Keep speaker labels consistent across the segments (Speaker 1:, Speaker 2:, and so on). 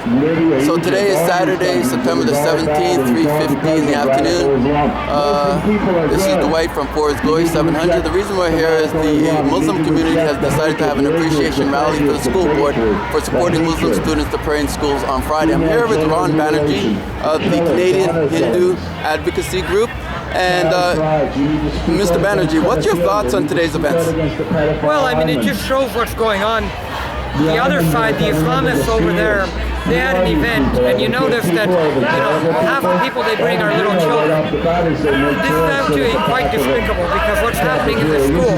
Speaker 1: So today is Saturday, September the 17th, 3:50 in the afternoon. This is Dwight from Forest Glory 700. The reason we're here is the Muslim community has decided to have an appreciation rally for the school board for supporting Muslim students to pray in schools on Friday. I'm here with Banerjee of the Canadian Hindu Advocacy Group. And Mr. Banerjee, what's your thoughts on today's events?
Speaker 2: Well, I mean, it just shows what's going on. The other side, the Islamists over there, they had an event, and you notice that, half the people they bring are little children. This is actually quite despicable, because what's happening in the school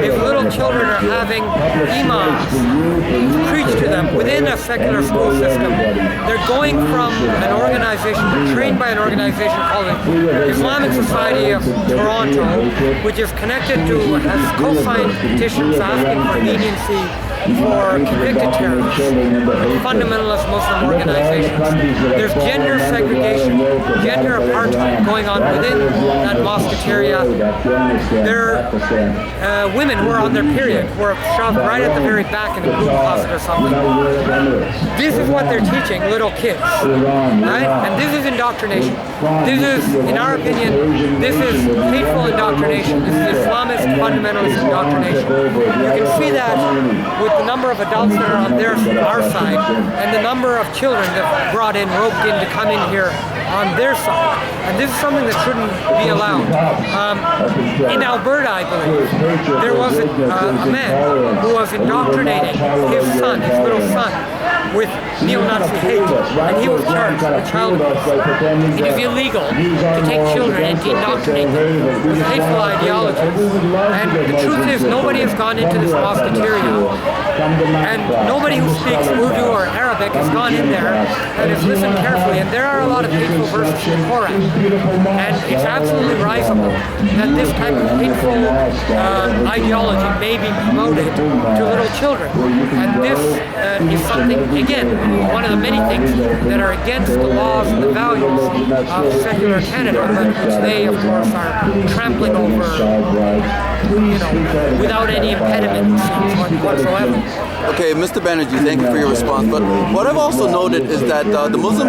Speaker 2: is little children are having imams preach to them within a secular school system. They're going from an organization, trained by an organization called the Islamic Society of Toronto, which is connected to, has co-signed petitions asking for leniency for convicted terrorists, fundamentalist Muslim organizations. There's gender segregation, gender apartheid going on within that mosqueteria. Women who are on their period were shoved right at the very back in a group closet or something. This is what they're teaching little kids, right? And this is indoctrination. This is, in our opinion, this is hateful indoctrination. This is Islamist fundamentalist indoctrination. You can see that with the number of adults that are on our side and the number of children that roped in to come in here on their side. And this is something that shouldn't be allowed. In Alberta, I believe, there was a man who was indoctrinating his son, his little son, with neo-Nazi hate, and he was charged with child abuse. It is illegal to take children and to indoctrinate them with hateful ideologies. And the truth is, nobody has gone into this mosqueteria, and nobody who speaks Urdu or Arabic has gone in there and has listened carefully. And there are a lot of hateful verses in the Quran, and it's absolutely risible that this type of hateful ideology may be promoted to little children. And this is something, again, one of the many things that are against the laws and the values of secular Canada, but which they, of course, are trampling over, without any impediment whatsoever.
Speaker 1: Okay, Mr. Banerjee, thank you for your response. But what I've also noted is that the Muslim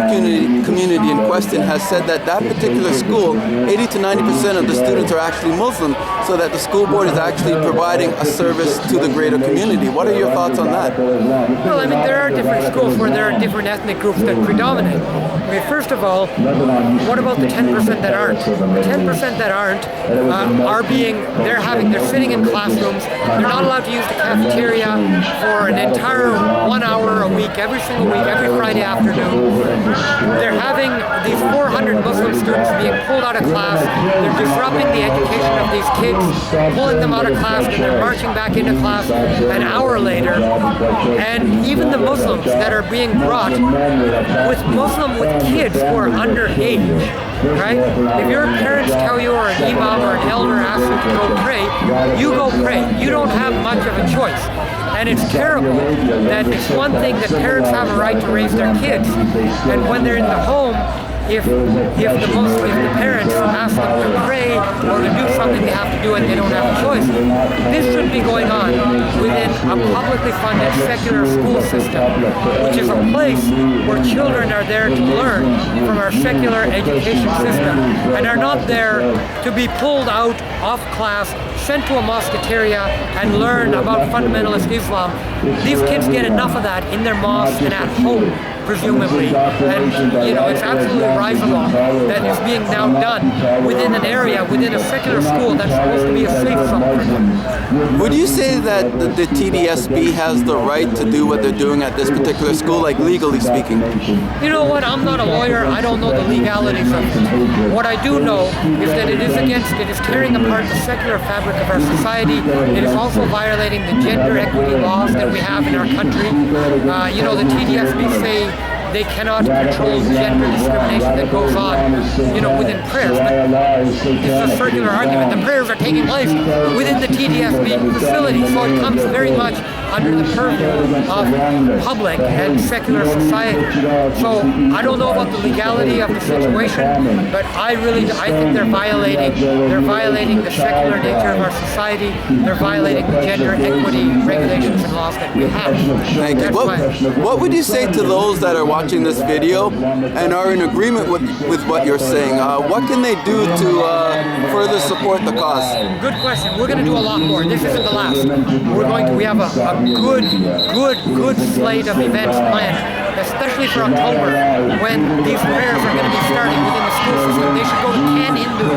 Speaker 1: community in question has said that that particular school, 80 to 90% of the students are actually Muslim, so that the school board is actually providing a service to the greater community. What are your thoughts on that?
Speaker 2: Well, I mean, there are different schools where there are different ethnic groups that predominate. I mean, first of all, what about the 10% that aren't? The 10% that aren't they're sitting in classrooms. They're not allowed to use the cafeteria for an entire 1 hour a week, every single week, every Friday afternoon. They're having these 400 Muslim students being pulled out of class. They're disrupting the education of these kids, pulling them out of class, and they're marching back into class an hour later. And even the Muslims that are being brought with kids who are underage, right? If your parents tell you, or an imam or an elder asks you to go pray, you go pray. You don't have much of a choice. And it's terrible that it's one thing that parents have a right to raise their kids, and when they're in the home, if the parents ask them to pray or to do something, they have to do it, they don't have a choice. This should be going on within a publicly funded secular school system, which is a place where children are there to learn from our secular education system and are not there to be pulled out of class, sent to a mosqueteria and learn about fundamentalist Islam. These kids get enough of that in their mosque and at home, presumably. And, it's absolutely risible that it's being now done within an area, within a secular school that's supposed to be a safe zone for them.
Speaker 1: Would you say that the TDSB has the right to do what they're doing at this particular school, like legally speaking?
Speaker 2: You know what? I'm not a lawyer. I don't know the legalities of it. What I do know is that it is tearing apart the secular fabric of our society. It is also violating the gender equity laws that we have in our country. The TDSB say they cannot control gender discrimination that goes on, within prayers. But it's a circular argument. The prayers are taking place within the TDSB facility, so it comes very much under the purview of public and secular society. So I don't know about the legality of the situation, but I think they're violating the secular nature of our society. They're violating the gender equity regulations and laws that we have.
Speaker 1: Thank you. What would you say to those that are watching this video and are in agreement with what you're saying? What can they do to further support the cause?
Speaker 2: Good question. We're going to do a lot more. This isn't the last. We have a good slate of events planned, especially for October, when these prayers are going to be starting within the school system. They should go to CanHindu,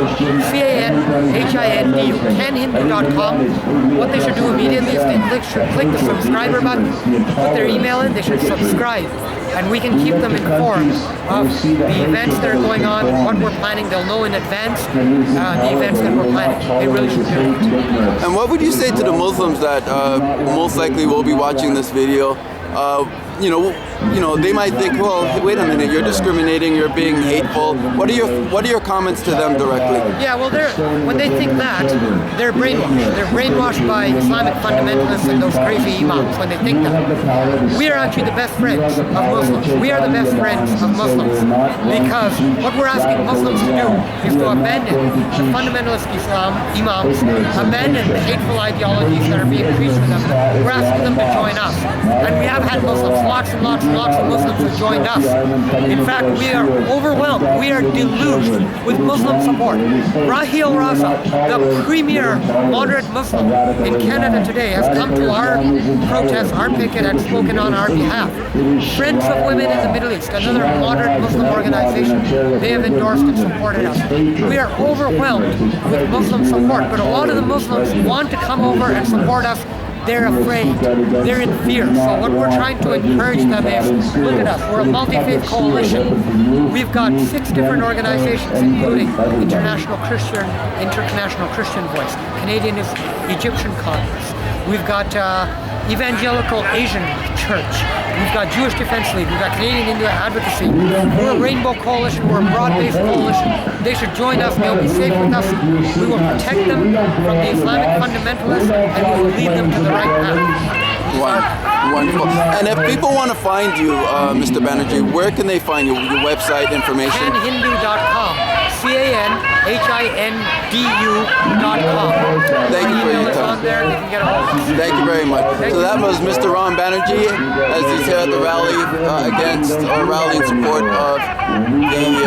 Speaker 2: CanHindu, canhindu.com. What they should do immediately is they should click the subscriber button, put their email in, they should subscribe. And we can keep them informed of the events that are going on, what we're planning. They'll know in advance the events that we're planning. They really should do it.
Speaker 1: And what would you say to the Muslims that most likely will be watching this video? They might think, well, wait a minute, you're discriminating, you're being hateful. What are your comments to them directly?
Speaker 2: Yeah, well, when they think that, they're brainwashed. They're brainwashed by Islamic fundamentalists and those crazy imams when they think that. We are actually the best friends of Muslims. We are the best friends of Muslims because what we're asking Muslims to do is to abandon the fundamentalist Islam imams, abandon the hateful ideologies that are being preached to them. We're asking them to join us. And we have had Muslims, lots of Muslims have joined us. In fact, we are overwhelmed. We are deluged with Muslim support. Rahil Raza, the premier moderate Muslim in Canada today, has come to our protest, our picket, and spoken on our behalf. Friends of Women in the Middle East, another moderate Muslim organization, they have endorsed and supported us. We are overwhelmed with Muslim support, but a lot of the Muslims want to come over and support us. They're afraid. They're in fear. So what we're trying to encourage them is, look at us. We're a multi-faith coalition. We've got 6 different organizations, including International Christian Voice, Canadian Egyptian Congress. We've got Evangelical Asian Church. We've got Jewish Defense League. We've got Canadian India Advocacy. We're a rainbow coalition. We're a broad-based coalition. They should join us. They'll be safe with us. We will protect them from the Islamic fundamentalists, and we will lead them to the right path.
Speaker 1: Wonderful. And if people want to find you, Mr. Banerjee, where can they find you? Your website information?
Speaker 2: CanHindu.com. CanHindu.com.
Speaker 1: Thank you for your time.
Speaker 2: There, they can get a hold of us.
Speaker 1: Thank you very much. So that was Mr. Ron Banerjee as he's here at the rally rally in support of the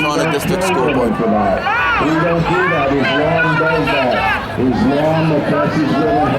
Speaker 1: Toronto District School Board.
Speaker 3: We don't do that. Islam does that. Islam oppresses women.